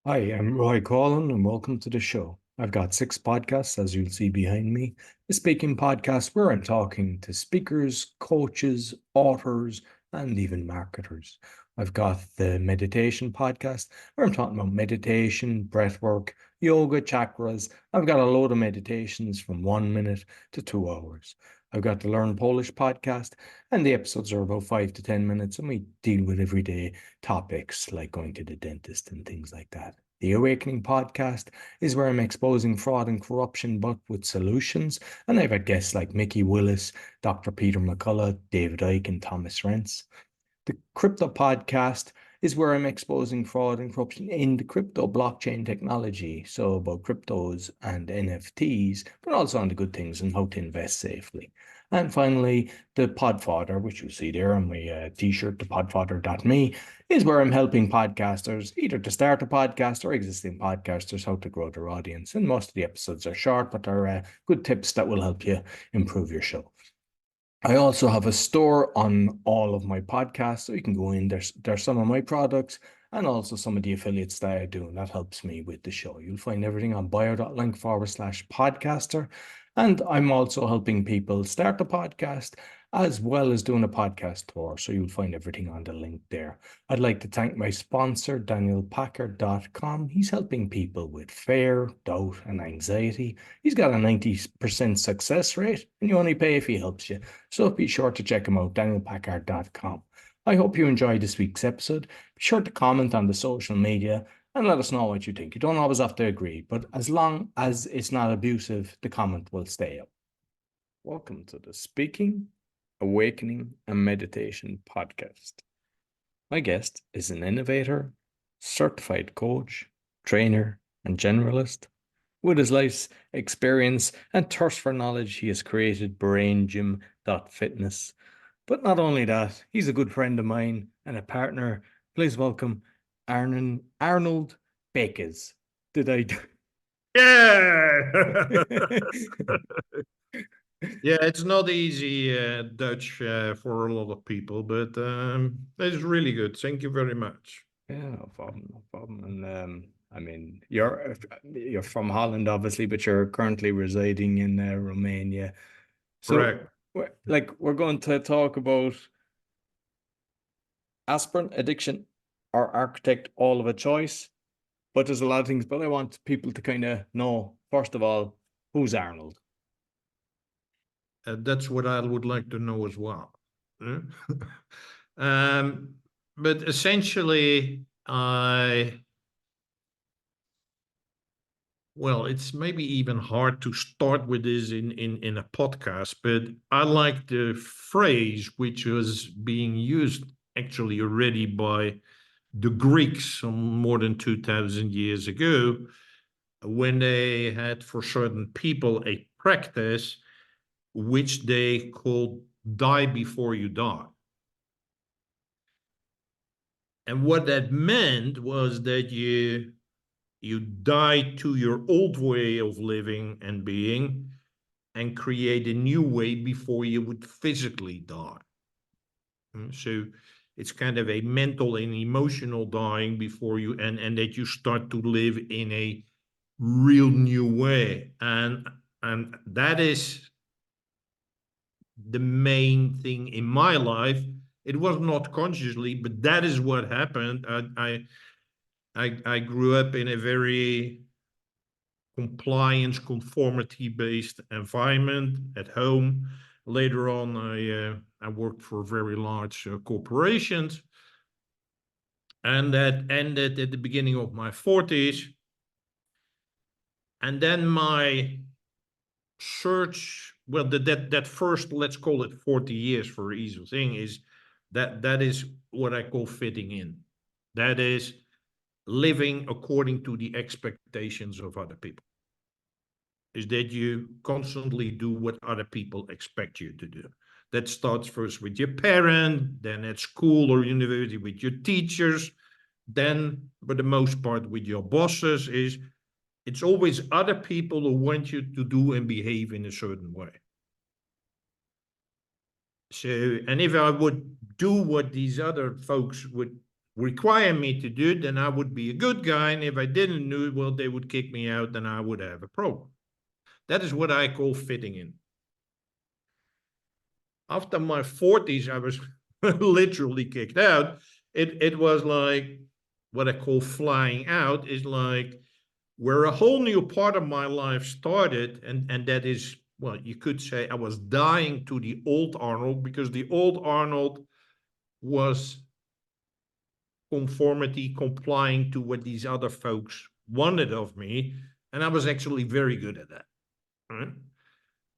Hi, I'm Roy Collin, and welcome to the show. I've got 6 podcasts, as you'll see behind me. A speaking podcast where I'm talking to speakers, coaches, authors, and even marketers. I've got the meditation podcast where I'm talking about meditation, breath work, yoga, chakras. I've got a load of meditations from 1 minute to 2 hours. I've got the Learn Polish podcast, and the episodes are about 5 to 10 minutes, and we deal with everyday topics like going to the dentist and things like that. The Awakening podcast is where I'm exposing fraud and corruption, but with solutions. And I've had guests like Mickey Willis, Dr. Peter McCullough, David Icke, and Thomas Rentz. The Crypto podcast is where I'm exposing fraud and corruption in the crypto blockchain technology. So about cryptos and NFTs, but also on the good things and how to invest safely. And finally, the Podfather, which you see there on my t-shirt, the podfather.me, is where I'm helping podcasters either to start a podcast or existing podcasters how to grow their audience. And most of the episodes are short, but they're good tips that will help you improve your show. I also have a store on all of my podcasts, so you can go in. There's some of my products and also some of the affiliates that I do, and that helps me with the show. You'll find everything on bio.link/podcaster. And I'm also helping people start a podcast as well as doing a podcast tour. So you'll find everything on the link there. I'd like to thank my sponsor, DanielPacker.com. He's helping people with fear, doubt, and anxiety. He's got a 90% success rate, and you only pay if he helps you. So be sure to check him out, DanielPackard.com. I hope you enjoyed this week's episode. Be sure to comment on the social media and let us know what you think. You don't always have to agree, but as long as it's not abusive, the comment will stay up. Welcome to the Speaking, Awakening, and Meditation podcast. My guest is an innovator, certified coach, trainer, and generalist. With his life's experience and thirst for knowledge, he has created BrainGym.fitness. But not only that, he's a good friend of mine and a partner. Please welcome Arnold Beekes. Did I? Yeah. Yeah, it's not easy Dutch for a lot of people, but it's really good. Thank you very much. Yeah, no problem, no problem. And I mean, you're from Holland, obviously, but you're currently residing in Romania. So, Correct. we're going to talk about aspirin addiction or architect all of a choice. But there's a lot of things, but I want people to kind of know, first of all, who's Arnold? That's what I would like to know as well. Huh? um, but essentially, well, it's maybe even hard to start with this in a podcast, but I like the phrase which was being used actually already by the Greeks more than 2,000 years ago, when they had for certain people a practice which they called die before you die. And what that meant was that you die to your old way of living and being and create a new way before you would physically die. So it's kind of a mental and emotional dying before you, and that you start to live in a real new way. And that is the main thing in my life. It was not consciously, but that is what happened. I grew up in a very compliance, conformity based environment at home. Later on, I worked for very large corporations, and that ended at the beginning of my 40s. And then my search, well, that first, let's call it 40 years for ease of thing, is that is what I call fitting in. That is living according to the expectations of other people. Is that you constantly do what other people expect you to do. That starts first with your parent, then at school or university with your teachers, then, for the most part, with your bosses. It's always other people who want you to do and behave in a certain way. So, and if I would do what these other folks would require me to do it, then I would be a good guy. And if I didn't do it, well, they would kick me out, then I would have a problem. That is what I call fitting in. After my 40s, I was literally kicked out. It was like what I call flying out, is like where a whole new part of my life started. And that is, well, you could say I was dying to the old Arnold, because the old Arnold was conformity, complying to what these other folks wanted of me. And I was actually very good at that. Right?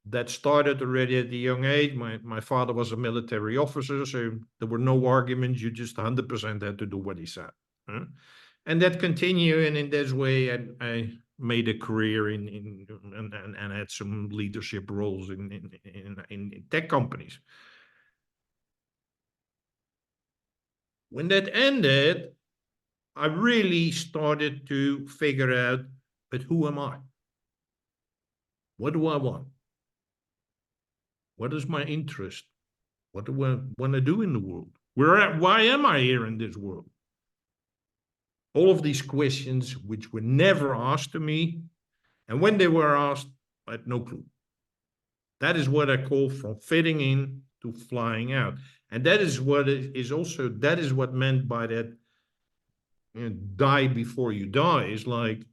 That started already at a young age. My father was a military officer, so there were no arguments. You just 100% had to do what he said. Huh? And that continued, and in this way, I made a career and had some leadership roles in tech companies. When that ended, I really started to figure out, but who am I? What do I want? What is my interest? What do I want to do in the world? Why am I here in this world? All of these questions, which were never asked to me, and when they were asked, I had no clue. That is what I call from fitting in to flying out. And that is what is also, that is what meant by that, die before you die, is like,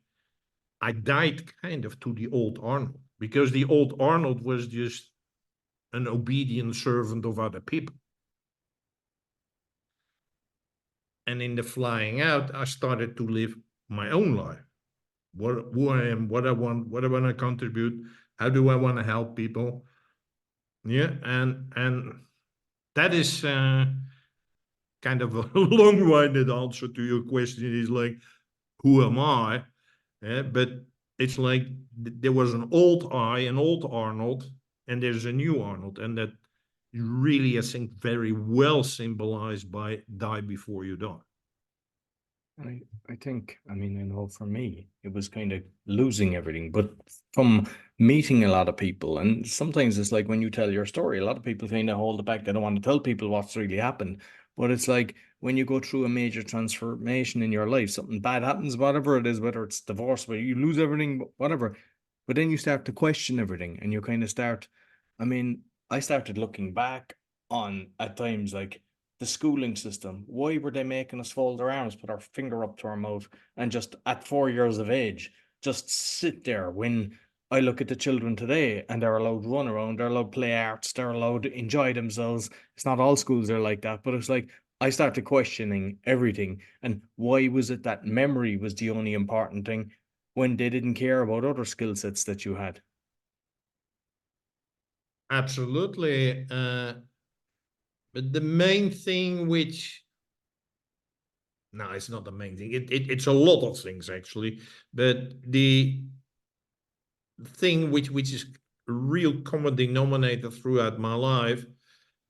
I died kind of to the old Arnold, because the old Arnold was just an obedient servant of other people. And in the flying out, I started to live my own life. Who I am, what I want to contribute, how do I want to help people? Yeah, and that is kind of a long-winded answer to your question. Is like, who am I? But it's like there was an old I, an old Arnold, and there's a new Arnold, and that really, I think, very well symbolized by die before you die. I think, I mean, I know for me, it was kind of losing everything, but from meeting a lot of people, and sometimes it's like when you tell your story, a lot of people kind of hold it back. They don't want to tell people what's really happened. But it's like when you go through a major transformation in your life, something bad happens, whatever it is, whether it's divorce, where you lose everything, whatever. But then you start to question everything, and you kind of start, I mean, I started looking back on at times like the schooling system. Why were they making us fold our arms, put our finger up to our mouth, and just at 4 years of age, just sit there when I look at the children today and they're allowed to run around, they're allowed to play arts, they're allowed to enjoy themselves. It's not all schools are like that, but it's like I started questioning everything. And why was it that memory was the only important thing when they didn't care about other skill sets that you had? Absolutely. But the main thing, which, no, it's not the main thing. It's a lot of things, actually. But the thing which is a real common denominator throughout my life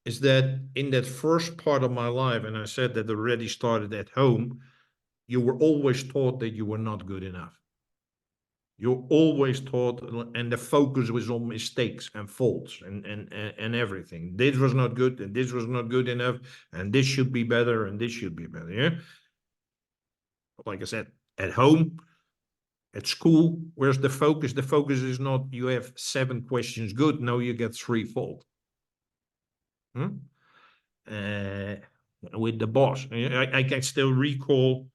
is that in that first part of my life, and I said that already started at home, you were always taught that you were not good enough. You're always taught, and the focus was on mistakes and faults and everything. This was not good, and this was not good enough, and this should be better, and this should be better. Yeah, like I said, at home, at school, where's the focus? The focus is not you have 7 questions good. No, you get 3 fault. Hmm? Uh, with the boss, I can still recall,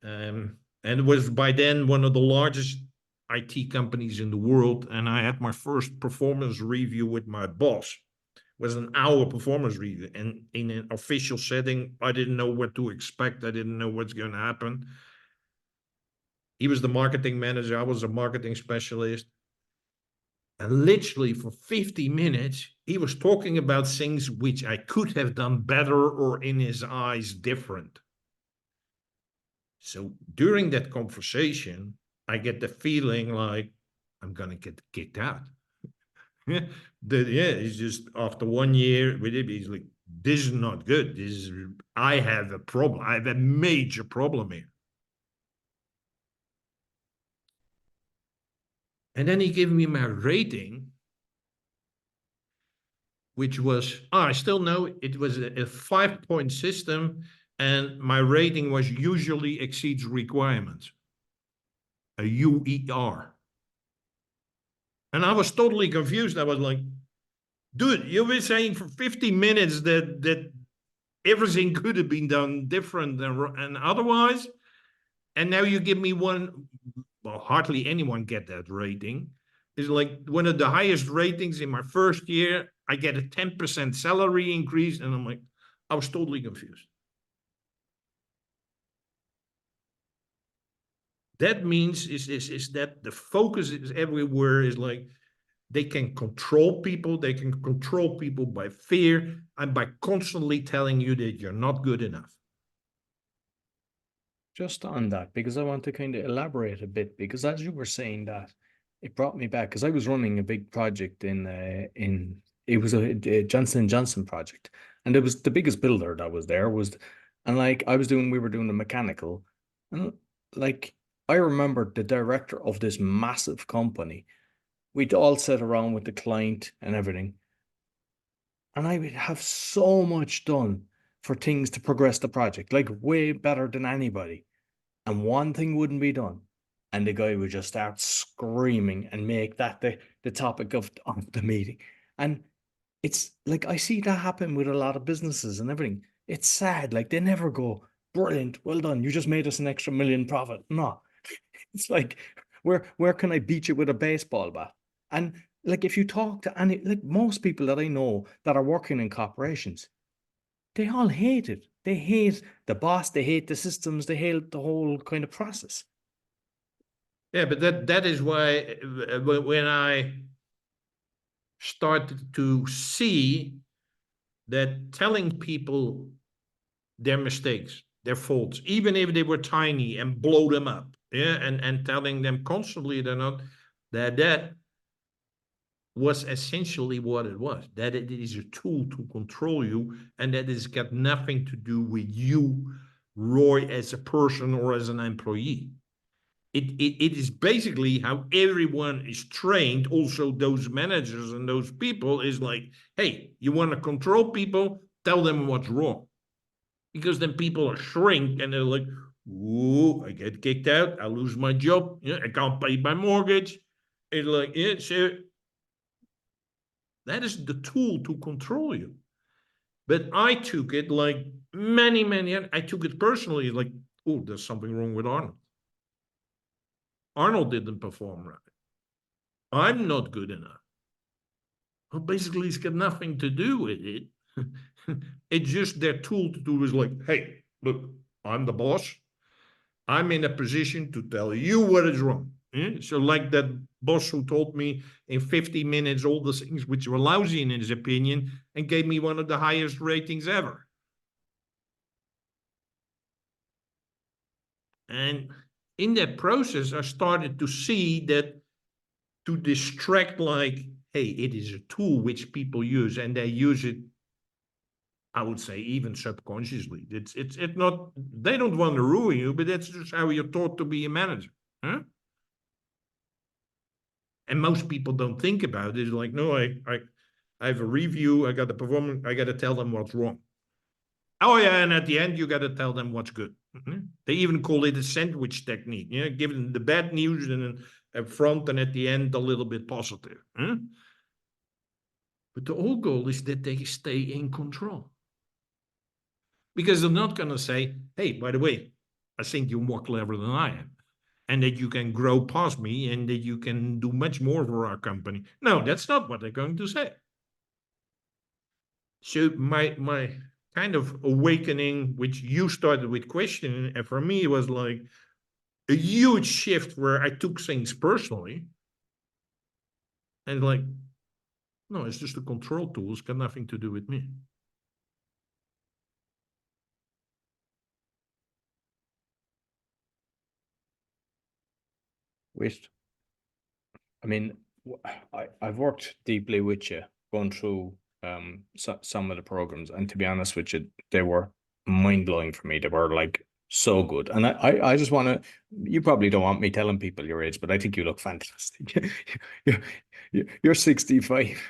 and it was by then one of the largest IT companies in the world, and I had my first performance review with my boss. It was an hour performance review, and in an official setting, I didn't know what to expect. I didn't know what's going to happen. He was the marketing manager. I was a marketing specialist. And literally for 50 minutes, he was talking about things which I could have done better or in his eyes different. So during that conversation, I get the feeling like I'm going to get kicked out. Yeah, it's just after 1 year with it, he's like, this is not good. I have a problem. I have a major problem here. And then he gave me my rating, which was, I still know it was a 5-point system. and my rating was usually exceeds requirements, a UER. And I was totally confused. I was like, dude, you've been saying for 50 minutes that everything could have been done different and otherwise. And now you give me one, well, hardly anyone get that rating. It's like one of the highest ratings in my first year. I get a 10% salary increase. And I'm like, I was totally confused. That means is that the focus is everywhere is like, they can control people. They can control people by fear and by constantly telling you that you're not good enough. Just on that, because I want to kind of elaborate a bit, because as you were saying that, it brought me back because I was running a big project in it was a Johnson & Johnson project, and it was the biggest builder that was there was, and like we were doing the mechanical, and like I remember the director of this massive company, we'd all sit around with the client and everything, and I would have so much done for things to progress the project, like way better than anybody, and one thing wouldn't be done. And the guy would just start screaming and make that the topic of the meeting. And it's like I see that happen with a lot of businesses and everything. It's sad. Like they never go, brilliant, well done. You just made us an extra million profit. No. It's like where can I beat you with a baseball bat? And like if you talk to any like most people that I know that are working in corporations, they all hate it. They hate the boss, they hate the systems, they hate the whole kind of process. Yeah, but that is why when I started to see that telling people their mistakes, their faults, even if they were tiny, and blow them up, yeah, and telling them constantly they're not, that was essentially what it was. That it is a tool to control you, and that it's got nothing to do with you, Roy, as a person or as an employee. It is basically how everyone is trained. Also, those managers and those people is like, hey, you want to control people? Tell them what's wrong. Because then people are shrink and they're like, ooh, I get kicked out. I lose my job. Yeah, I can't pay my mortgage. It's like, yeah, so that is the tool to control you. But I took it like many, I took it personally like, oh, there's something wrong with Arnold. Arnold didn't perform right. I'm not good enough. Well, basically, it's got nothing to do with it. It's just their tool to do is like, hey, look, I'm the boss. I'm in a position to tell you what is wrong. Yeah? So, like that boss who told me in 50 minutes all the things which were lousy in his opinion and gave me one of the highest ratings ever. And in that process, I started to see that to distract, like, hey, it is a tool which people use and they use it, I would say, even subconsciously. It's not, they don't want to ruin you, but that's just how you're taught to be a manager. Huh? And most people don't think about it. It's like, no, I have a review, I got the performance, I got to tell them what's wrong. Oh yeah, and at the end you got to tell them what's good. Mm-hmm. They even call it a sandwich technique. Yeah, give them the bad news and then up front and at the end a little bit positive. Huh? But the whole goal is that they stay in control. Because they're not going to say, hey, by the way, I think you're more clever than I am. And that you can grow past me and that you can do much more for our company. No, that's not what they're going to say. So my kind of awakening, which you started with questioning, and for me it was like a huge shift where I took things personally and like, no, it's just a control tool. It's got nothing to do with me. Wait, I mean, I've worked deeply with you going through some of the programs, and to be honest with you, they were mind blowing for me. They were like so good, and I just want to. You probably don't want me telling people your age, but I think you look fantastic. You're 65,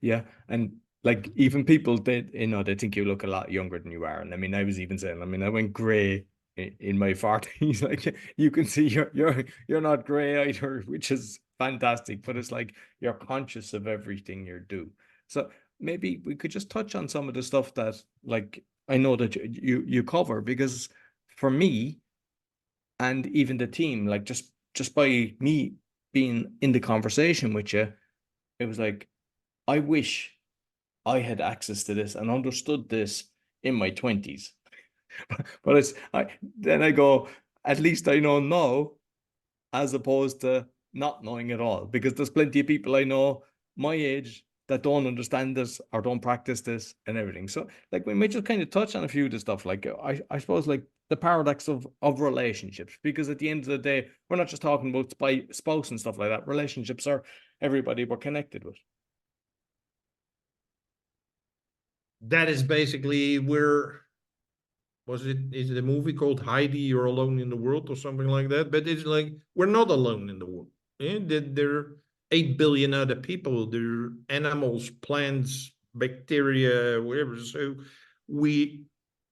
yeah, and like even people that they think you look a lot younger than you are. And I mean, I was even saying, I mean, I went gray in my 40s. Like you can see you're not gray either, which is fantastic. But it's like you're conscious of everything you do. So maybe we could just touch on some of the stuff that like I know that you cover, because for me and even the team, like just by me being in the conversation with you, it was like I wish I had access to this and understood this in my 20s. But then I go, at least I know now, as opposed to not knowing at all. Because there's plenty of people I know my age that don't understand this or don't practice this and everything. So like we might just kind of touch on a few of the stuff, like I suppose like the paradox of relationships, because at the end of the day, we're not just talking about spouse and stuff like that. Relationships are everybody we're connected with. That is basically where is it a movie called Heidi, You're Alone in the World or something like that? But it's like we're not alone in the world. There are 8 billion other people. There are animals, plants, bacteria, whatever. So we,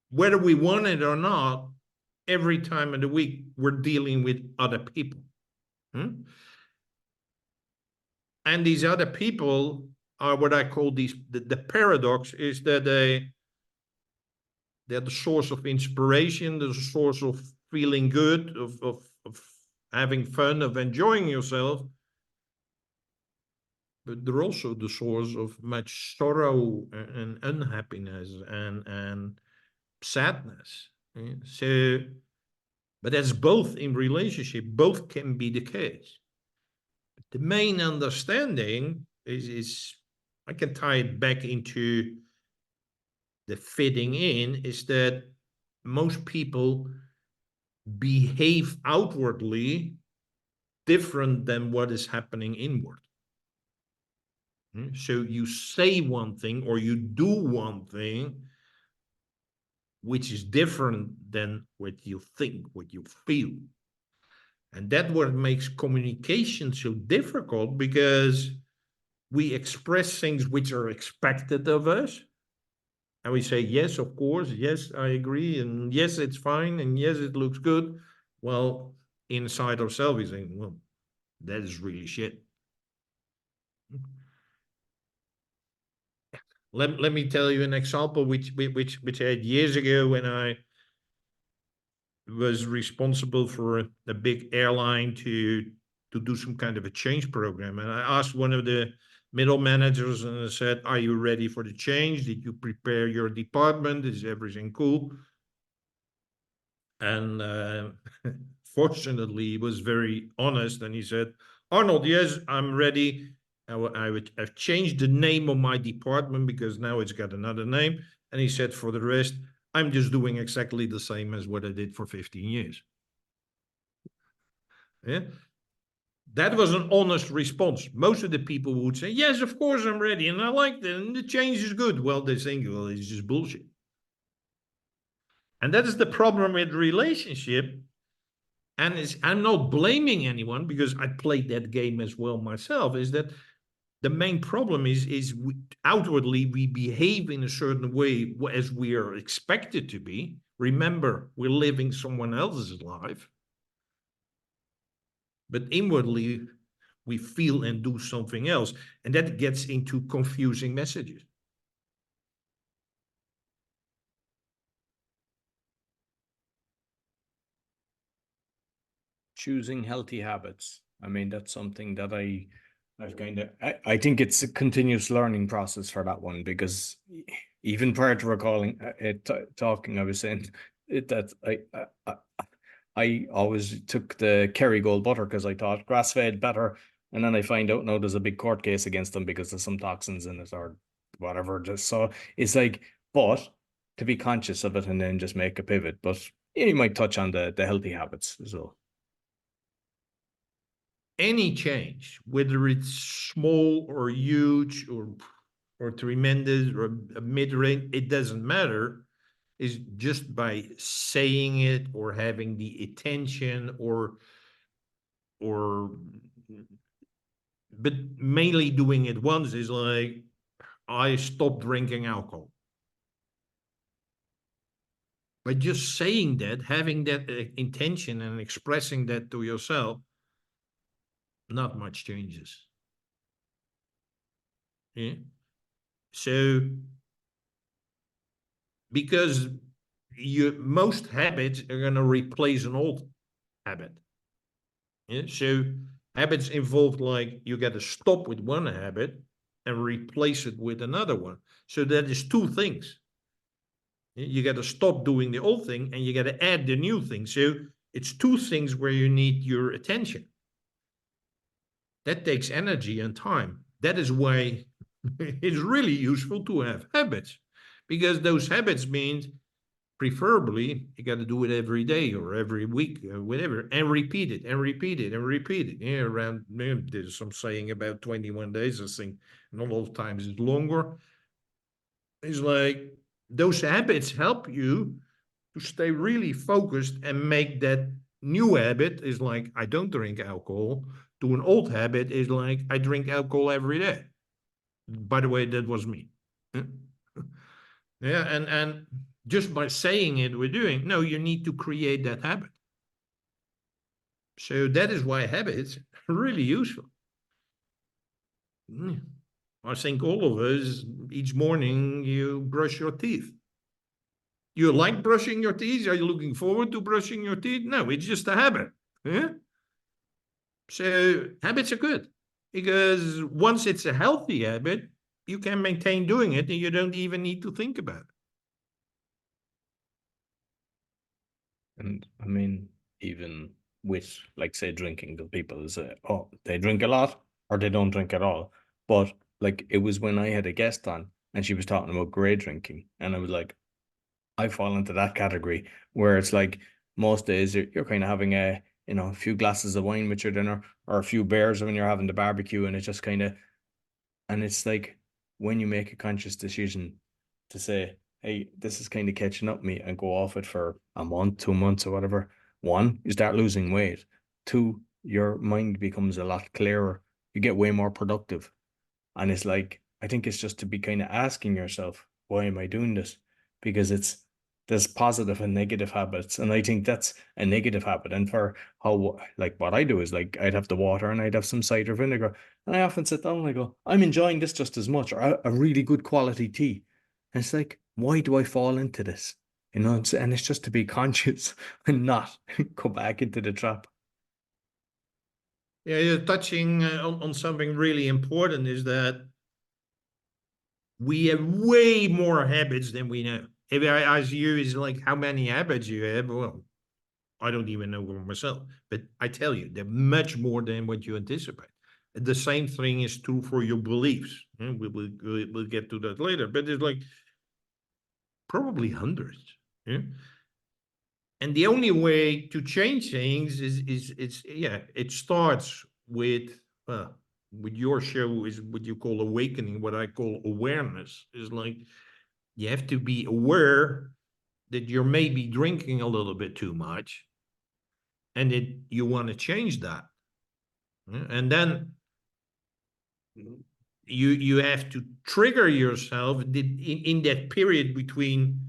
whether we want it or not, every time of the week we're dealing with other people. Hmm? And these other people are what I call the paradox is that they're the source of inspiration, the source of feeling good, of having fun, of enjoying yourself. But they're also the source of much sorrow and unhappiness and sadness. So, but that's both in relationship, both can be the case. The main understanding is I can tie it back into the fitting in, is that most people behave outwardly different than what is happening inward. So you say one thing or you do one thing which is different than what you think, what you feel. And that's what makes communication so difficult, because we express things which are expected of us. And we say, yes, of course, yes, I agree, and yes, it's fine, and yes, it looks good. Well, inside ourselves, we think, well, that is really shit. Let me tell you an example which I had years ago when I was responsible for a big airline to do some kind of a change program. And I asked one of the middle managers and I said, are you ready for the change? Did you prepare your department? Is everything cool? And fortunately, he was very honest and he said, Arnold, yes, I'm ready. I've changed the name of my department because now it's got another name. And he said, for the rest, I'm just doing exactly the same as what I did for 15 years. Yeah. That was an honest response. Most of the people would say, yes, of course I'm ready. And I like it. And the change is good. Well, they think, well, it's just bullshit. And that is the problem with relationship. And I'm not blaming anyone because I played that game as well myself, is that the main problem is outwardly we behave in a certain way as we are expected to be. Remember, we're living someone else's life. But inwardly, we feel and do something else. And that gets into confusing messages. Choosing healthy habits. I mean, that's something that I've I think it's a continuous learning process for that one, because even prior to recalling it, talking, I was saying that I always took the Kerrygold butter because I thought grass fed better, and then I find out now there's a big court case against them because there's some toxins in it or whatever. Just so it's like, but to be conscious of it and then just make a pivot. But you might touch on the healthy habits as well. Any change, whether it's small or huge or tremendous or a mid-range, it doesn't matter, is just by saying it or having the attention or but mainly doing it once is like I stopped drinking alcohol. By just saying that, having that intention and expressing that to yourself, not much changes. Yeah. So, because most habits are going to replace an old habit. Yeah. So habits involve, like, you got to stop with one habit and replace it with another one. So that is two things. You got to stop doing the old thing and you got to add the new thing. So it's two things where you need your attention. That takes energy and time. That is why it's really useful to have habits, because those habits means preferably you got to do it every day or every week or whatever, and repeat it and repeat it and repeat it. Yeah, around, there's some saying about 21 days. I think not all times it's longer. It's like those habits help you to stay really focused and make that new habit is like, I don't drink alcohol, to an old habit is like, I drink alcohol every day. By the way, that was me. Yeah, and just by saying it, we're doing. No, you need to create that habit. So that is why habits are really useful. I think all of us, each morning, you brush your teeth. You like brushing your teeth? Are you looking forward to brushing your teeth? No, it's just a habit. Yeah? So habits are good, because once it's a healthy habit, you can maintain doing it and you don't even need to think about it. And I mean, even with, like, say, drinking, the people say, oh, they drink a lot or they don't drink at all. But like, it was when I had a guest on and she was talking about grey drinking, and I was like, I fall into that category where it's like most days you're kind of having a few glasses of wine with your dinner, or a few beers when you're having the barbecue, and it's just kind of, and it's like, when you make a conscious decision to say, hey, this is kind of catching up me, and go off it for a month, 2 months, or whatever. One, you start losing weight. Two, your mind becomes a lot clearer. You get way more productive. And it's like, I think it's just to be kind of asking yourself, why am I doing this? Because there's positive and negative habits. And I think that's a negative habit. And for how, like, what I do is, like, I'd have the water and I'd have some cider vinegar. And I often sit down and I go, I'm enjoying this just as much, or a really good quality tea. And it's like, why do I fall into this? And it's just to be conscious and not go back into the trap. Yeah, you're touching on something really important, is that we have way more habits than we know. If I ask you, is like, how many habits you have? Well, I don't even know myself, but I tell you, they're much more than what you anticipate. The same thing is true for your beliefs. We'll get to that later, but it's like probably hundreds. Yeah? And the only way to change things is it starts with your show is what you call awakening, what I call awareness. Is like, you have to be aware that you're maybe drinking a little bit too much, and that you want to change that. And then you have to trigger yourself in that period between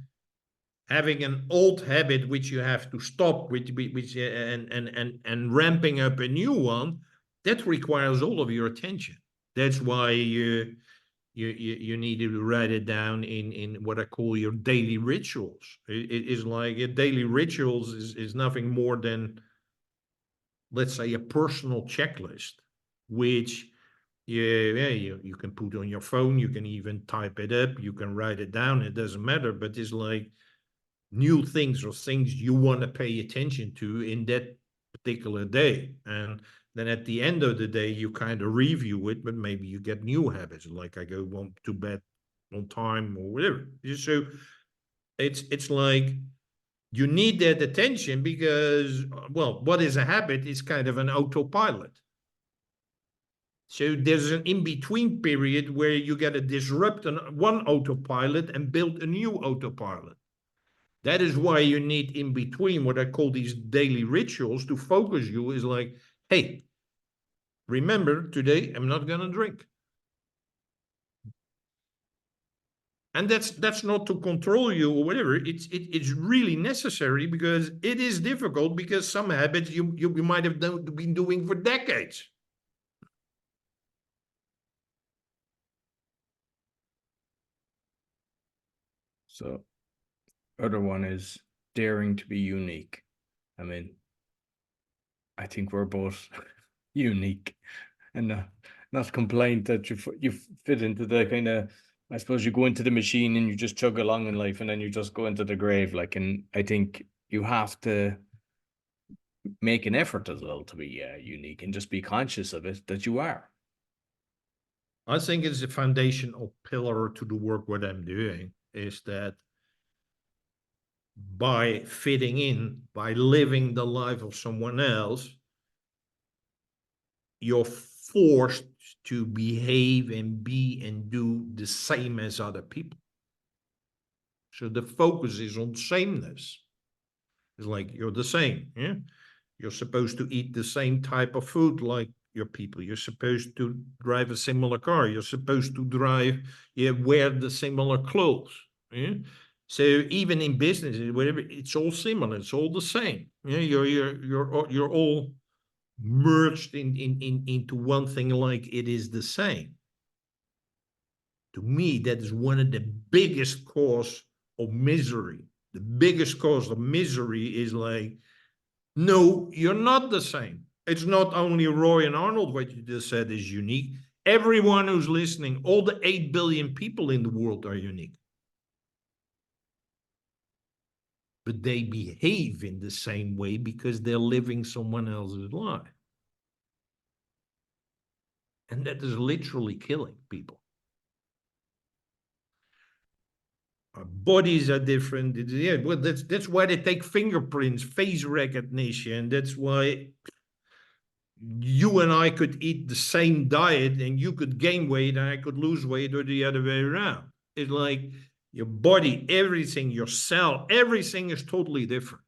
having an old habit which you have to stop, which and ramping up a new one. That requires all of your attention. That's why you need to write it down in what I call your daily rituals. It is like, a daily rituals is nothing more than, let's say, a personal checklist, which you can put on your phone, you can even type it up, you can write it down, it doesn't matter, but it's like new things or things you want to pay attention to in that particular day. And then at the end of the day, you kind of review it, but maybe you get new habits, like I go to bed on time or whatever. So it's like, you need that attention because, well, what is a habit? It's kind of an autopilot. So there's an in-between period where you got to disrupt one autopilot and build a new autopilot. That is why you need in between what I call these daily rituals to focus you. Is like, hey, remember, today I'm not going to drink. And that's not to control you or whatever. It's really necessary because it is difficult, because some habits you might have been doing for decades. So, other one is daring to be unique. I mean, I think we're both unique, and not complaint that you fit into the kind of, I suppose you go into the machine and you just chug along in life and then you just go into the grave. Like, and I think you have to make an effort as well to be unique and just be conscious of it, that you are. I think it's a foundational pillar to the work what I'm doing, is that by fitting in, by living the life of someone else, you're forced to behave and be and do the same as other people. So the focus is on sameness. It's like you're the same. Yeah? You're supposed to eat the same type of food like your people. You're supposed to drive a similar car. You're supposed to wear the similar clothes. Yeah? So even in business, whatever, it's all similar. It's all the same. Yeah? You're all merged into one thing, like it is the same. To me, that is one of the biggest cause of misery. The biggest cause of misery is like, no, you're not the same. It's not only Roy and Arnold, what you just said is unique. Everyone who's listening, all the 8 billion people in the world are unique. But they behave in the same way because they're living someone else's life. And that is literally killing people. Our bodies are different. Well, that's why they take fingerprints, face recognition. That's why you and I could eat the same diet and you could gain weight and I could lose weight, or the other way around. It's like your body, everything, your cell, everything is totally different.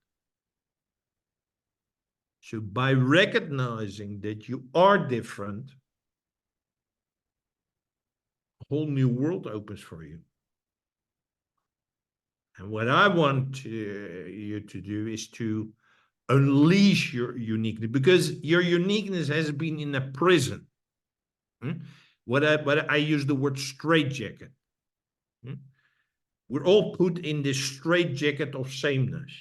So by recognizing that you are different, a whole new world opens for you. And what I want you to do is to unleash your uniqueness, because your uniqueness has been in a prison. What I use the word straitjacket. We're all put in this straitjacket of sameness.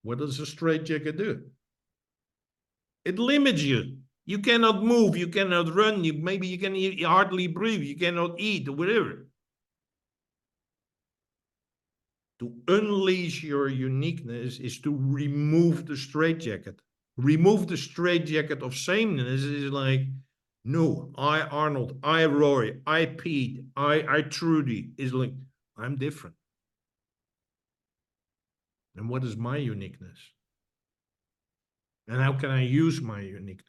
What does a straitjacket do? It limits you. You cannot move, you cannot run, maybe you can hardly breathe, you cannot eat, or whatever. To unleash your uniqueness is to remove the straitjacket. Remove the straitjacket of sameness is like, no, I Arnold, I Roy, I Pete, I Trudy, is like, I'm different. And what is my uniqueness? And how can I use my uniqueness?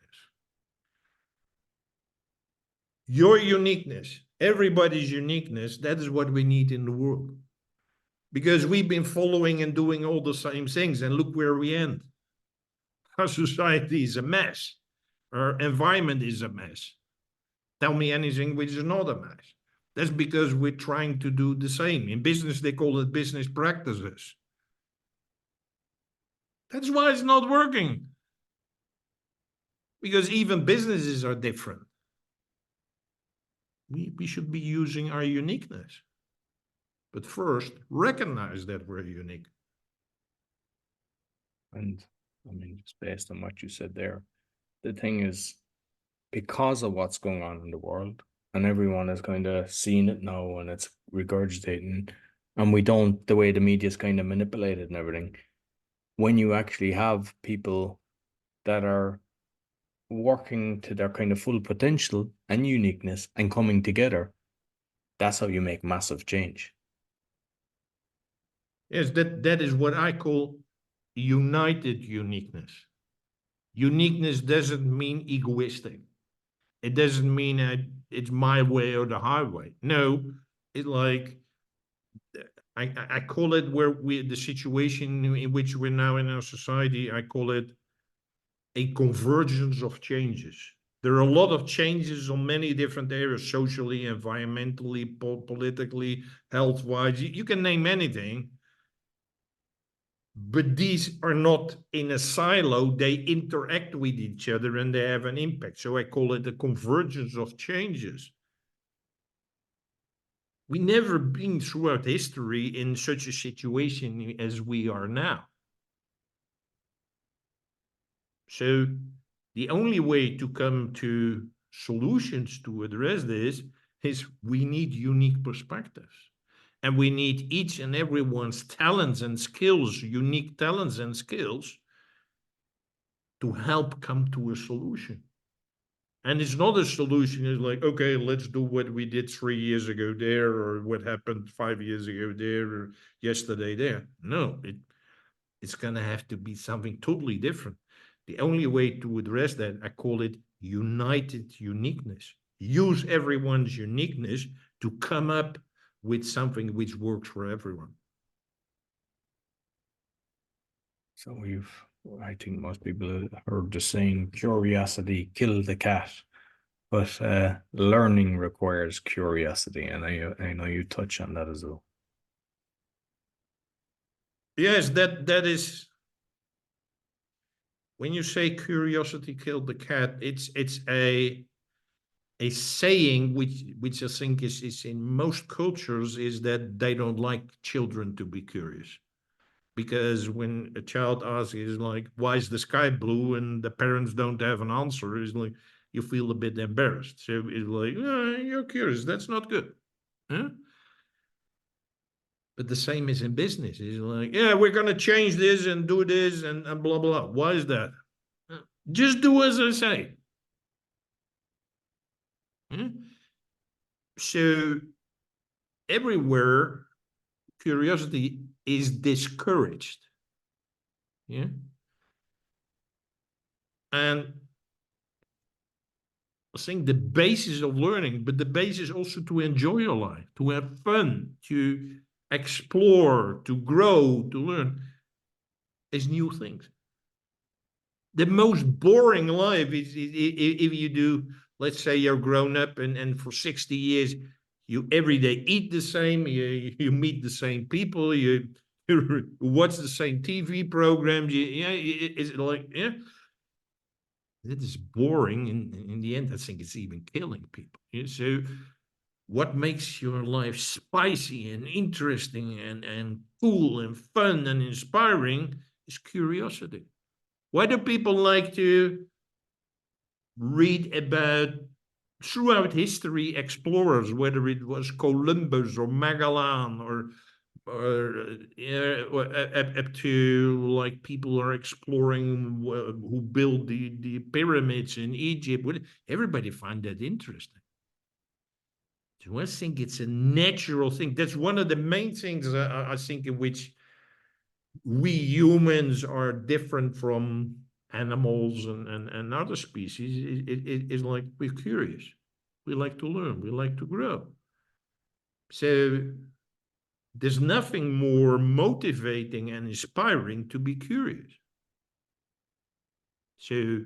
Your uniqueness, everybody's uniqueness, that is what we need in the world. Because we've been following and doing all the same things, and look where we end. Our society is a mess. Our environment is a mess. Tell me anything which is not a mess. That's because we're trying to do the same. In business, they call it business practices. That's why it's not working. Because even businesses are different. We should be using our uniqueness. But first, recognize that we're unique. And I mean, just based on what you said there, the thing is, because of what's going on in the world, and everyone is kind of seeing it now and it's regurgitating, and we don't, the way the media is kind of manipulated and everything, when you actually have people that are working to their kind of full potential and uniqueness and coming together, that's how you make massive change. Yes, that is what I call united uniqueness. Uniqueness doesn't mean egoistic. It doesn't mean it's my way or the highway. No, it's like, I call it, where the situation in which we're now in our society, I call it a convergence of changes. There are a lot of changes on many different areas, socially, environmentally, politically, health-wise. You can name anything. But these are not in a silo. They interact with each other and they have an impact. So I call it the convergence of changes. We never been throughout history in such a situation as we are now. So the only way to come to solutions to address this is we need unique perspectives. And we need each and everyone's talents and skills, unique talents and skills, to help come to a solution. And it's not a solution. It's like, okay, let's do what we did 3 years ago there, or what happened 5 years ago there, or yesterday there. No, it's going to have to be something totally different. The only way to address that, I call it united uniqueness. Use everyone's uniqueness to come up with something which works for everyone. So I think most people have heard the saying, curiosity killed the cat. But learning requires curiosity, and I know you touch on that as well. Yes, that is, when you say curiosity killed the cat, it's a saying which I think is in most cultures, is that they don't like children to be curious. Because when a child asks, is like, why is the sky blue? And the parents don't have an answer, is like, you feel a bit embarrassed. So it's like, oh, you're curious, that's not good. Huh? But the same is in business. It's like, yeah, we're going to change this and do this and blah, blah. Why is that? Just do as I say. So everywhere, curiosity is discouraged. Yeah. And I think the basis of learning, but the basis also to enjoy your life, to have fun, to explore, to grow, to learn, is new things. The most boring life is if you do, let's say you're grown up and for 60 years, you every day eat the same, you meet the same people, you watch the same TV programs, is it like, yeah, that is boring. In the end, I think it's even killing people. Yeah? So what makes your life spicy and interesting and cool and fun and inspiring is curiosity. Why do people like to read about, throughout history, explorers, whether it was Columbus or Magellan or up to like people are exploring who built the pyramids in Egypt? Everybody find that interesting. So I think it's a natural thing. That's one of the main things I think in which we humans are different from animals and other species. It is like we're curious. We like to learn. We like to grow. So there's nothing more motivating and inspiring to be curious. So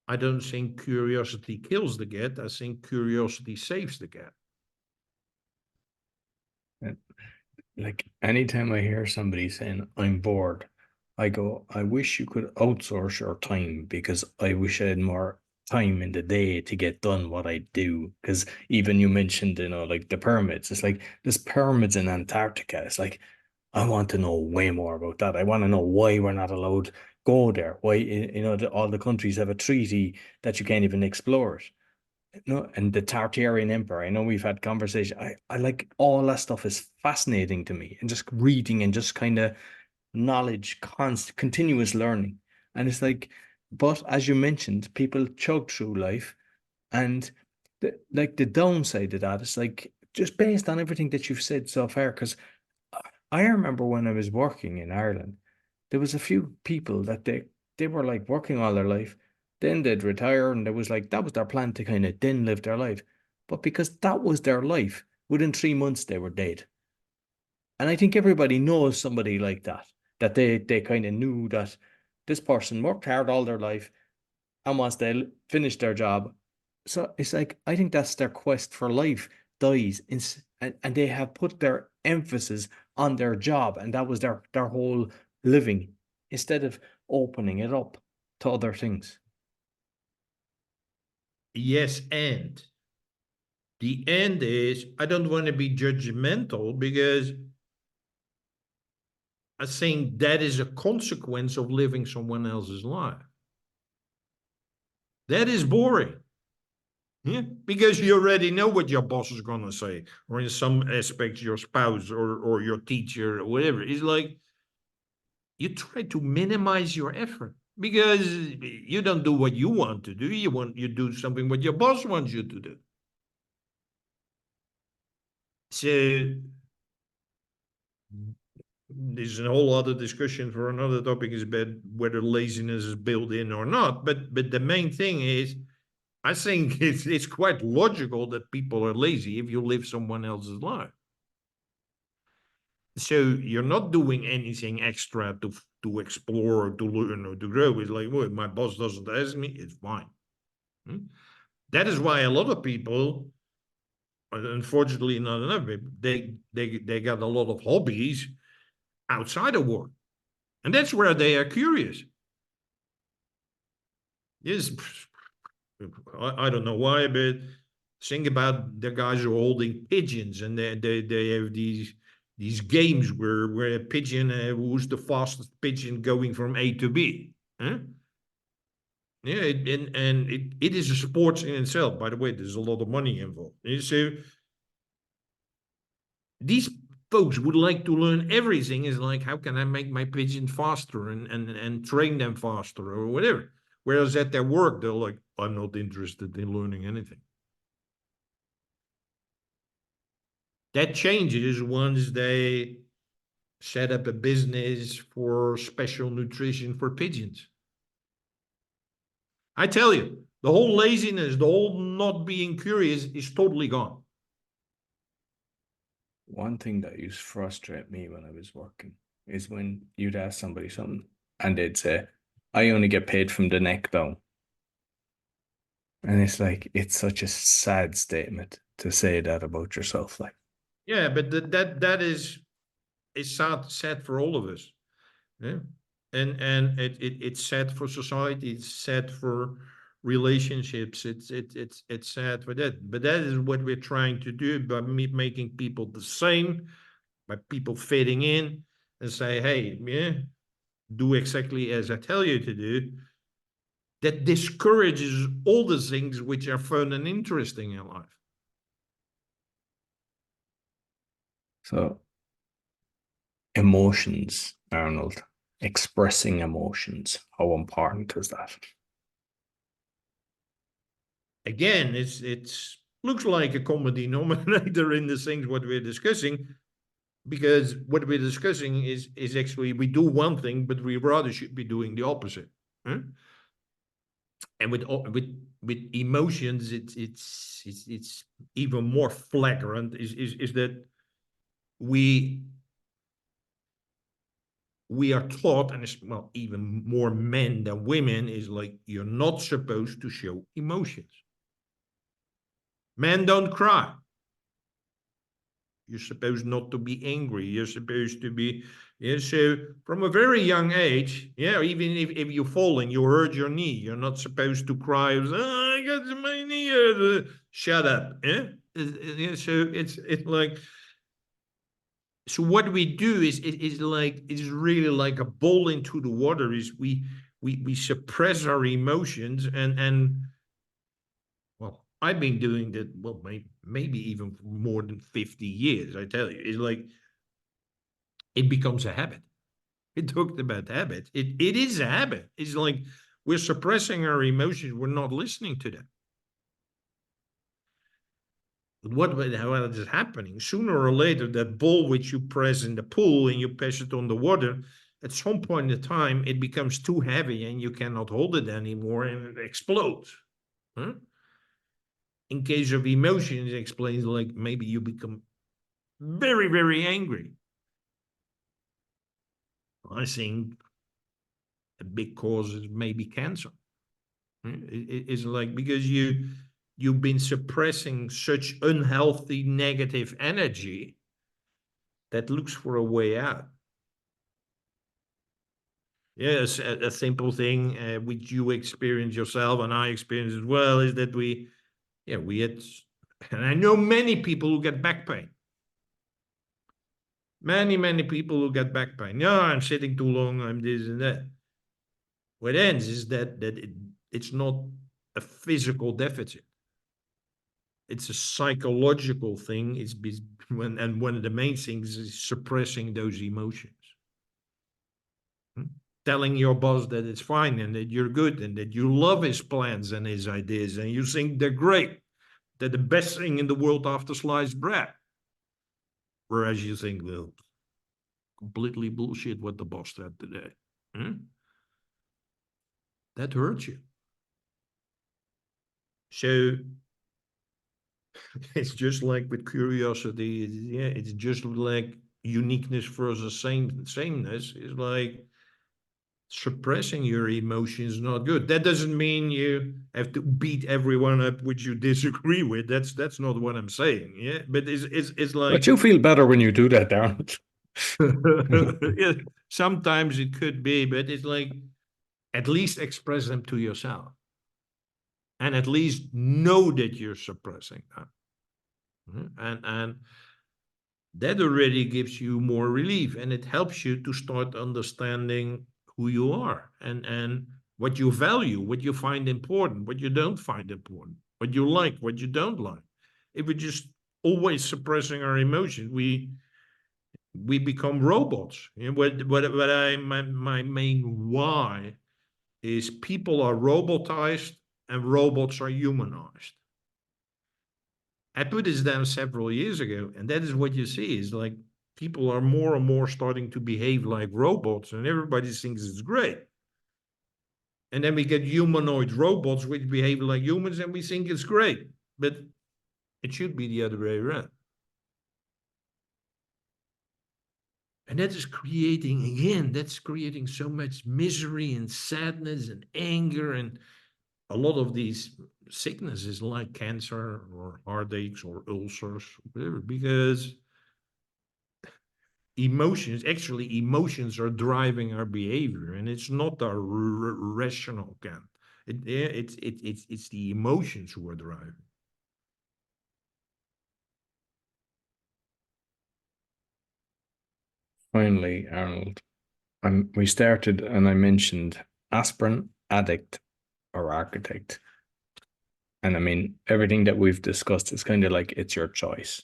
I don't think curiosity kills the cat. I think curiosity saves the cat. Like anytime I hear somebody saying, I'm bored, I go, I wish you could outsource your time, because I wish I had more time in the day to get done what I do. Because even you mentioned, like the pyramids, it's like there's pyramids in Antarctica. It's like, I want to know way more about that. I want to know why we're not allowed go there. Why, all the countries have a treaty that you can't even explore it. No, and the Tartarian Empire. I know we've had conversation. I like all that stuff is fascinating to me, and just reading and just kind of knowledge, continuous learning. And it's like, but as you mentioned, people chug through life, and the downside of that is like, just based on everything that you've said so far. Because I remember when I was working in Ireland, there was a few people that they were like working all their life, then they'd retire, and there was like that was their plan to kind of then live their life. But because that was their life, within 3 months they were dead. And I think everybody knows somebody like that, that they kind of knew that this person worked hard all their life, and once they finish their job, so it's like I think that's their quest for life dies, and they have put their emphasis on their job, and that was their whole living, instead of opening it up to other things. Yes, and the end is, I don't want to be judgmental because I think that is a consequence of living someone else's life. That is boring. Yeah, because you already know what your boss is going to say, or in some aspects, your spouse or your teacher or whatever. It's like you try to minimize your effort because you don't do what you want to do. You do something what your boss wants you to do. So there's a whole other discussion for another topic is about whether laziness is built in or not. But the main thing is, I think it's quite logical that people are lazy if you live someone else's life. So you're not doing anything extra to explore or to learn or to grow. It's like, well, if my boss doesn't ask me, it's fine. That is why a lot of people, unfortunately not enough, they got a lot of hobbies outside of work. And that's where they are curious. Yes, I don't know why, but think about the guys who are holding pigeons, and they have these games where a pigeon, who's the fastest pigeon going from A to B. Huh? Yeah, it is a sport in itself. By the way, there's a lot of money involved. So these folks would like to learn everything. Is like, how can I make my pigeon faster and train them faster or whatever. Whereas at their work, they're like, I'm not interested in learning anything. That changes once they set up a business for special nutrition for pigeons. I tell you, the whole laziness, the whole not being curious is totally gone. One thing that used to frustrate me when I was working is when you'd ask somebody something and they'd say, I only get paid from the neck down. And it's like, it's such a sad statement to say that about yourself. Like, Yeah, but that is sad for all of us. Yeah. And it's sad for society, it's sad for relationships, it's sad for that. But that is what we're trying to do by making people the same, by people fitting in and say, hey, yeah, do exactly as I tell you to do. That discourages all the things which are fun and interesting in life. so emotions, Arnold, expressing emotions, how important is that? Again, it's looks like a comedy denominator in the things what we're discussing, because what we're discussing is actually we do one thing, but we rather should be doing the opposite. Huh? And with emotions, it's even more flagrant. Is that we are taught, and it's, well, even more men than women, is like you're not supposed to show emotions. Men don't cry. You're supposed not to be angry. You're supposed to be, yeah. So from a very young age, yeah, even if you fall and you hurt your knee, you're not supposed to cry. Oh, I got my knee. Shut up. Yeah? So it's like, so what we do is like, it's really like a ball into the water. Is we suppress our emotions, and well, I've been doing that, well, maybe even for more than 50 years. I tell you, it's like it becomes a habit. We talked about habit. It is a habit. It's like we're suppressing our emotions. We're not listening to them. But what is happening? Sooner or later, that ball which you press in the pool and you press it on the water, at some point in time, it becomes too heavy and you cannot hold it anymore, and it explodes. Huh? In case of emotions, it explains like maybe you become very, very angry. I think a big cause is maybe cancer. It's like because you've been suppressing such unhealthy negative energy that looks for a way out. Yes, a simple thing which you experience yourself and I experience as well is that we had, and I know many people who get back pain. Many people who get back pain. Yeah, I'm sitting too long, I'm this and that. What ends is that it's not a physical deficit. It's a psychological thing. And one of the main things is suppressing those emotions. Telling your boss that it's fine and that you're good and that you love his plans and his ideas and you think they're great. They're the best thing in the world after sliced bread. Whereas you think, well, completely bullshit what the boss said today. That hurts you. So it's just like with curiosity. It's just like uniqueness versus sameness. It's like suppressing your emotions is not good. That doesn't mean you have to beat everyone up which you disagree with. That's not what I'm saying. Yeah, but it's like. But you feel better when you do that, Arnold. Yeah, sometimes it could be, but it's like at least express them to yourself, and at least know that you're suppressing them, and that already gives you more relief, and it helps you to start understanding who you are and what you value, what you find important, what you don't find important, what you like, what you don't like. If we're just always suppressing our emotions, we become robots. My main why is people are robotized and robots are humanized. I put this down several years ago, and that is what you see is like people are more and more starting to behave like robots, and everybody thinks it's great. And then we get humanoid robots which behave like humans, and we think it's great. But it should be the other way around. And that is that's creating so much misery and sadness and anger and a lot of these sicknesses like cancer or heartaches or ulcers, whatever, because emotions are driving our behavior, and it's not our rational can. It's the emotions who are driving. Finally, Arnold, we started and I mentioned Aspirin, Addict, or Architect. And I mean, everything that we've discussed is kind of like it's your choice.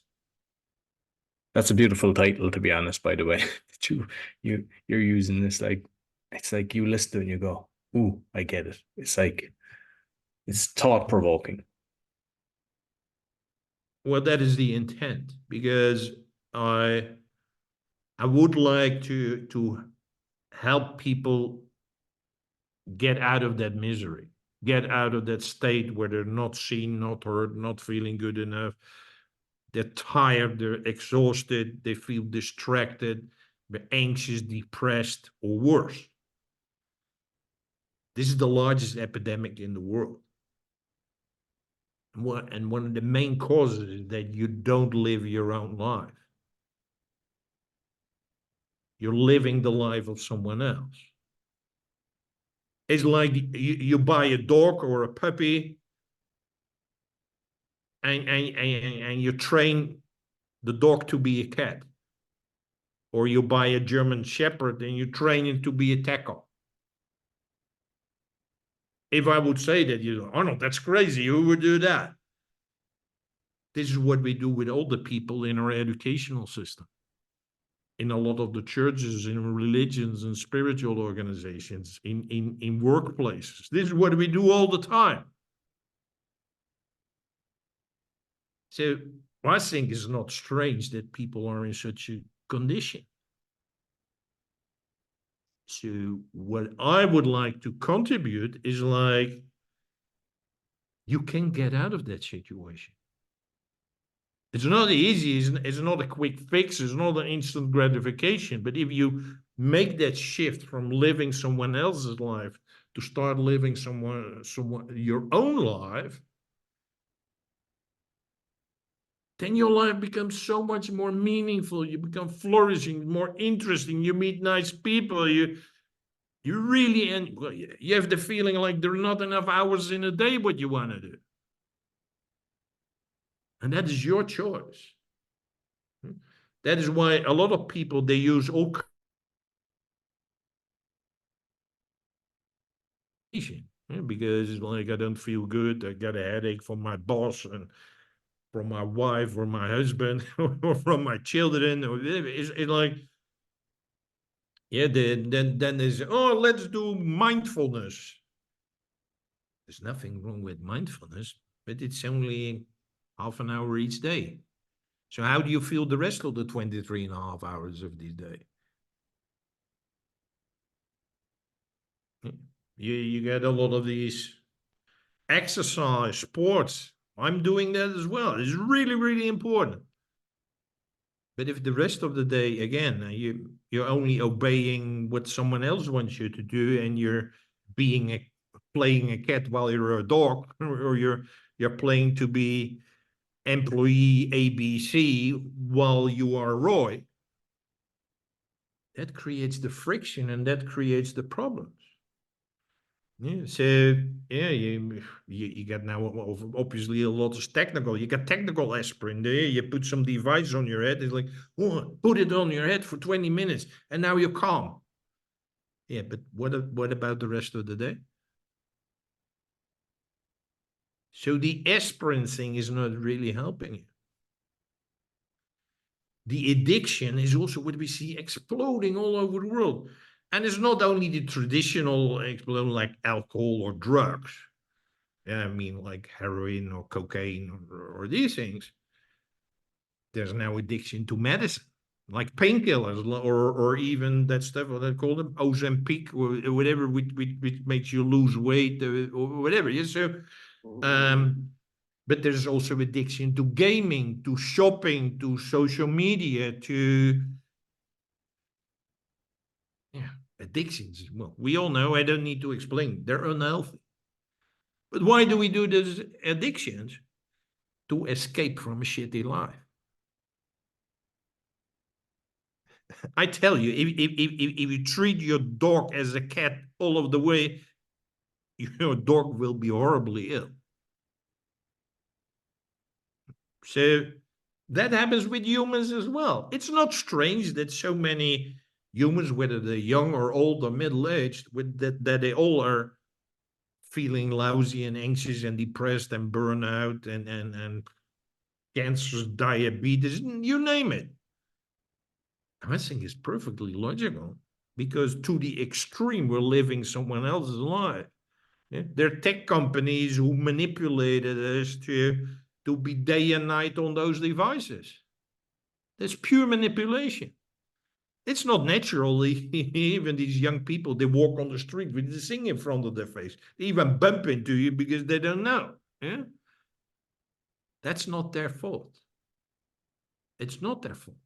That's a beautiful title, to be honest, by the way. That you're using this like it's like you listen to it and you go, ooh, I get it. It's like it's thought provoking. Well, that is the intent, because I would like to help people get out of that misery, get out of that state where they're not seen, not heard, not feeling good enough. They're tired, they're exhausted, they feel distracted, they're anxious, depressed, or worse. This is the largest epidemic in the world. And one of the main causes is that you don't live your own life. You're living the life of someone else. It's like you buy a dog or a puppy and you train the dog to be a cat. Or you buy a German Shepherd and you train it to be a tackle. If I would say that, Arnold, that's crazy. Who would do that? This is what we do with all the people in our educational system. In a lot of the churches, in religions and spiritual organizations, in workplaces. This is what we do all the time. So I think it's not strange that people are in such a condition. So what I would like to contribute is like, you can get out of that situation. It's not easy, it's not a quick fix, it's not an instant gratification, but if you make that shift from living someone else's life to start living your own life, then your life becomes so much more meaningful. You become flourishing, more interesting. You meet nice people. You really, and you have the feeling like there are not enough hours in a day what you want to do. And that is your choice. That is why a lot of people, they use all because it's like, I don't feel good. I got a headache from my boss and from my wife or my husband or from my children. Or it's like, yeah, then there's, oh, let's do mindfulness. There's nothing wrong with mindfulness, but it's only half an hour each day. So how do you feel the rest of the 23 and a half hours of this day? You get a lot of these exercise, sports. I'm doing that as well. It's really, really important. But if the rest of the day, again, you're only obeying what someone else wants you to do, and you're playing a cat while you're a dog, or you're playing to be employee ABC while you are Roy, that creates the friction and that creates the problems. Yeah, so yeah, you got now obviously a lot of technical. You got technical aspirin there. You put some device on your head. It's like, oh, put it on your head for 20 minutes, and now you're calm. Yeah, but what about the rest of the day? So the aspirin thing is not really helping you. The addiction is also what we see exploding all over the world. And it's not only the traditional exploding like alcohol or drugs. Yeah, I mean, like heroin or cocaine or these things. There's now addiction to medicine, like painkillers, or even that stuff, what they call them, Ozempic, or whatever, which makes you lose weight, or whatever. Yeah, so, but there's also addiction to gaming, to shopping, to social media, to yeah, addictions. Well, we all know. I don't need to explain. They're unhealthy. But why do we do these addictions? To escape from a shitty life. I tell you, if you treat your dog as a cat all of the way, your dog will be horribly ill. So that happens with humans as well. It's not strange that so many humans, whether they're young or old or middle-aged, that they all are feeling lousy and anxious and depressed and burnout and cancer, diabetes, you name it. I think it's perfectly logical, because to the extreme, we're living someone else's life. Yeah? There are tech companies who manipulated us to be day and night on those devices. That's pure manipulation. It's not natural. Even these young people, they walk on the street with this thing in front of their face. They even bump into you because they don't know. Yeah? That's not their fault. It's not their fault.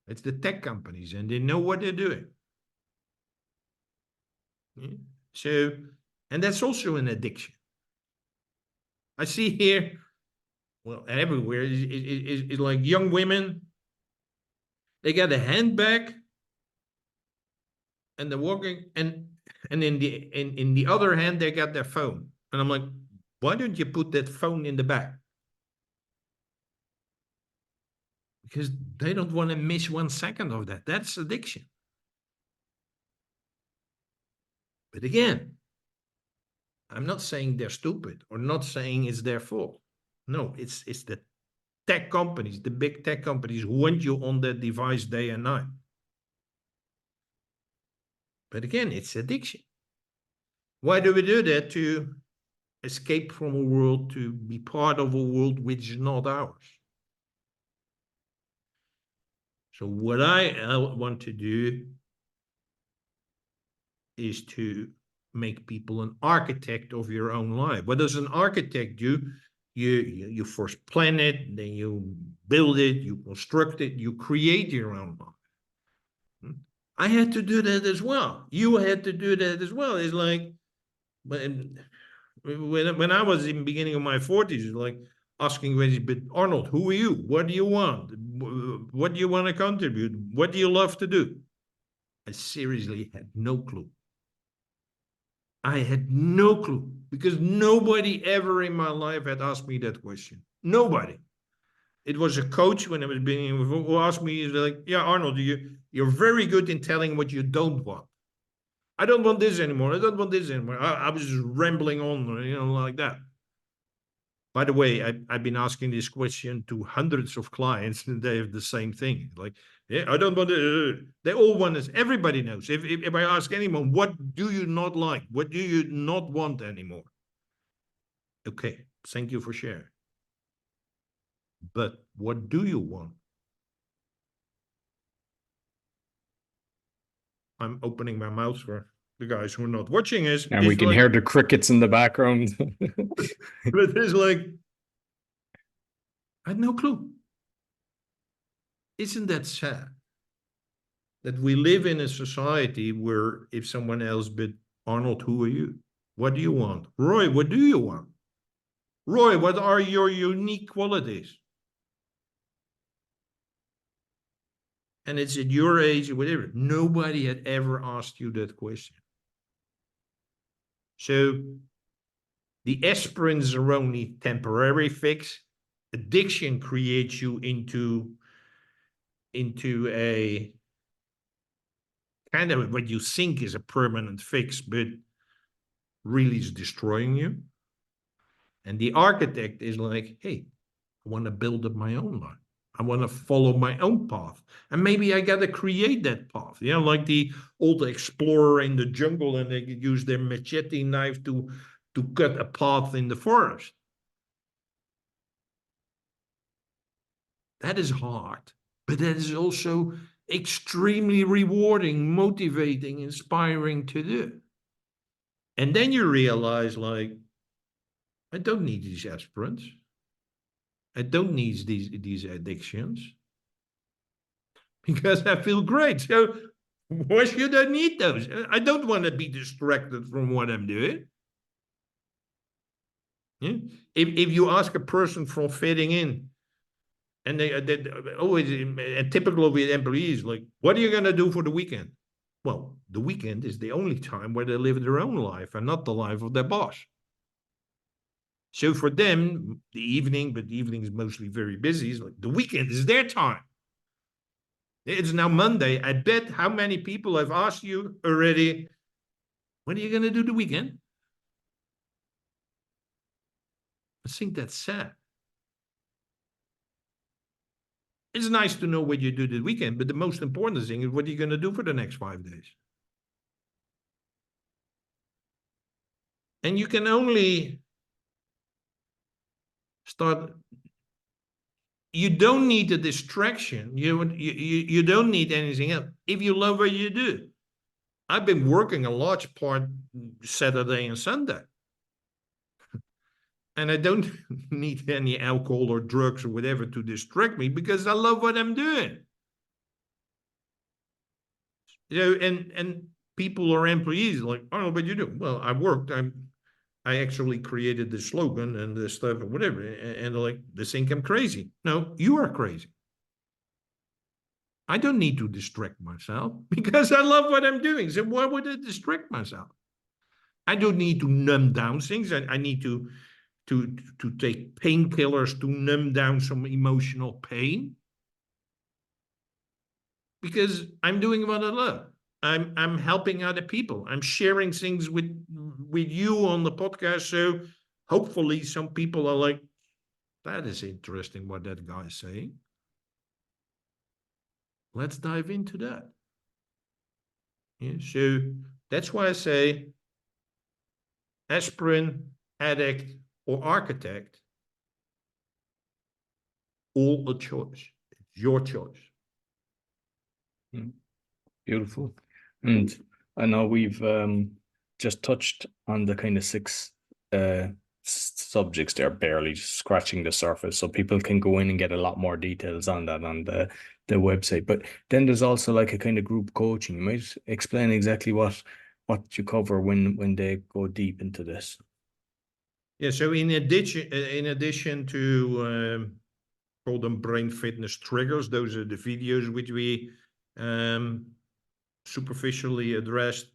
It's the tech companies, and they know what they're doing. Yeah? So, and that's also an addiction. I see here, well, everywhere, is like young women, they got a handbag and they're walking, and in the other hand, they got their phone. And I'm like, why don't you put that phone in the bag? Because they don't want to miss 1 second of that. That's addiction. But again, I'm not saying they're stupid or not saying it's their fault. No, it's the tech companies, the big tech companies, who want you on that device day and night. But again, it's addiction. Why do we do that? To escape from a world, to be part of a world which is not ours. So what I want to do is to make people an architect of your own life. What does an architect do? You first plan it, then you build it, you construct it, you create your own life. I had to do that as well. You had to do that as well. It's like, when I was in the beginning of my 40s, it's like asking questions, but Arnold, who are you? What do you want? What do you want to contribute? What do you love to do? I seriously had no clue. I had no clue because nobody ever in my life had asked me that question. Nobody. It was a coach when I was being who asked me, like, yeah, Arnold, you're very good in telling what you don't want. I don't want this anymore. I don't want this anymore. I was just rambling on, like that. By the way, I've been asking this question to hundreds of clients, and they have the same thing. Like, yeah, I don't want to. They all want this. Everybody knows. If I ask anyone, what do you not like? What do you not want anymore? Okay, thank you for sharing. But what do you want? I'm opening my mouth for the guys who are not watching us. And we can hear the crickets in the background. But it's like, I had no clue. Isn't that sad? That we live in a society where if someone else, but Arnold, who are you? What do you want? Roy, what do you want? Roy, what are your unique qualities? And it's at your age or whatever. Nobody had ever asked you that question. So the aspirins are only temporary fix. Addiction creates you into a kind of what you think is a permanent fix, but really is destroying you. And the architect is like, hey, I want to build up my own life. I want to follow my own path. And maybe I got to create that path. Like the old explorer in the jungle, and they could use their machete knife to cut a path in the forest. That is hard, but that is also extremely rewarding, motivating, inspiring to do. And then you realize, like, I don't need these aspirins. I don't need these addictions because I feel great. So why should I need those? I don't want to be distracted from what I'm doing. Yeah? If you ask a person from fitting in, and they always, and typical of the employees, like, what are you going to do for the weekend? Well, the weekend is the only time where they live their own life and not the life of their boss. So for them, the evening, but the evening is mostly very busy, is like the weekend is their time. It's now Monday. I bet how many people have asked you already, what are you going to do the weekend? I think that's sad. It's nice to know what you do the weekend, but the most important thing is what are you going to do for the next 5 days? And you can only start. You don't need a distraction. You don't need anything else. If you love what you do. I've been working a large part Saturday and Sunday. And I don't need any alcohol or drugs or whatever to distract me because I love what I'm doing. And people or employees like, oh, what you do? Well, I worked. I actually created the slogan and the stuff or whatever. And they're like, they think I'm crazy. No, you are crazy. I don't need to distract myself because I love what I'm doing. So why would I distract myself? I don't need to numb down things. I need to take painkillers to numb down some emotional pain because I'm doing what I love. I'm helping other people. I'm sharing things with you on the podcast. So hopefully some people are like, that is interesting what that guy is saying. Let's dive into that. Yeah, so that's why I say aspirin, addict, or architect, all a choice. It's your choice. Beautiful. And I know we've just touched on the kind of 6 subjects there, barely just scratching the surface. So people can go in and get a lot more details on that on the website. But then there's also like a kind of group coaching. You might explain exactly what you cover when they go deep into this. Yeah, so in addition to call them brain fitness triggers, those are the videos which we superficially addressed.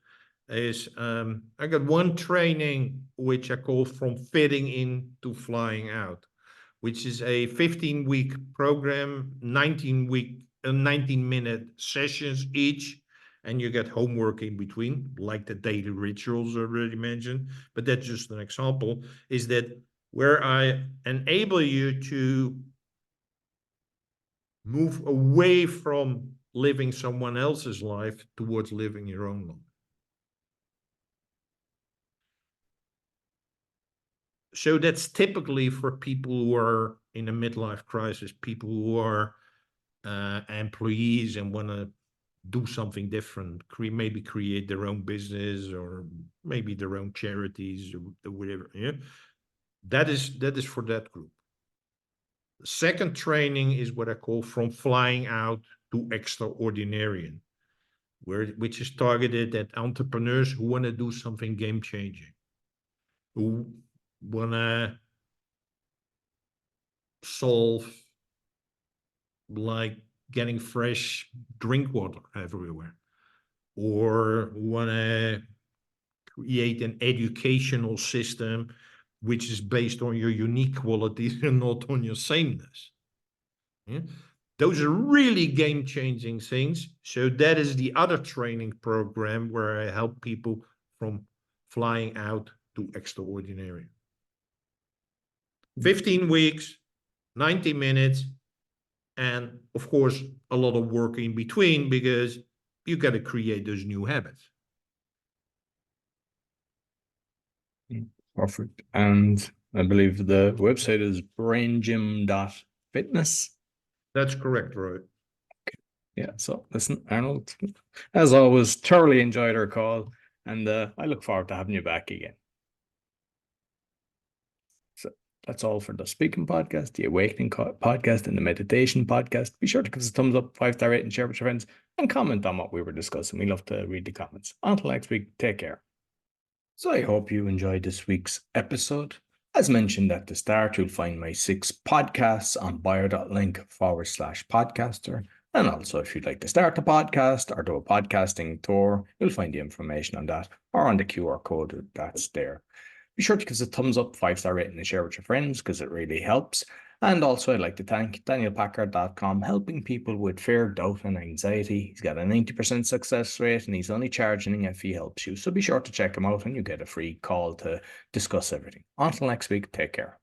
Is I got one training which I call From Fitting In to Flying Out, which is a 15-week program, 19-minute sessions each, and you get homework in between, like the daily rituals already mentioned. But that's just an example, is that where I enable you to move away from living someone else's life towards living your own life. So that's typically for people who are in a midlife crisis, people who are employees and want to do something different, maybe create their own business or maybe their own charities or whatever. Yeah, that is for that group. The second training is what I call From Flying Out to Extraordinarian, which is targeted at entrepreneurs who want to do something game changing, who want to solve like getting fresh drink water everywhere, or want to create an educational system which is based on your unique qualities and not on your sameness. Yeah? Those are really game-changing things. So that is the other training program where I help people from flying out to extraordinary. 15 weeks, 90 minutes, and of course, a lot of work in between because you got to create those new habits. Perfect. And I believe the website is braingym.fitness. That's correct, Roy. Yeah. So listen, Arnold, as always, thoroughly enjoyed our call, and I look forward to having you back again. So that's all for the speaking podcast, the awakening podcast, and the meditation podcast. Be sure to give us a thumbs up, 5-star rating, share with your friends, and comment on what we were discussing. We love to read the comments. Until next week, take care. So I hope you enjoyed this week's episode. As mentioned at the start, you'll find my 6 podcasts on bio.link/podcaster. And also, if you'd like to start a podcast or do a podcasting tour, you'll find the information on that or on the QR code that's there. Be sure to give us a thumbs up, 5-star rating, and share with your friends because it really helps. And also, I'd like to thank DanielPackard.com, helping people with fear, doubt, and anxiety. He's got a 90% success rate, and he's only charging if he helps you. So be sure to check him out, and you get a free call to discuss everything. Until next week, take care.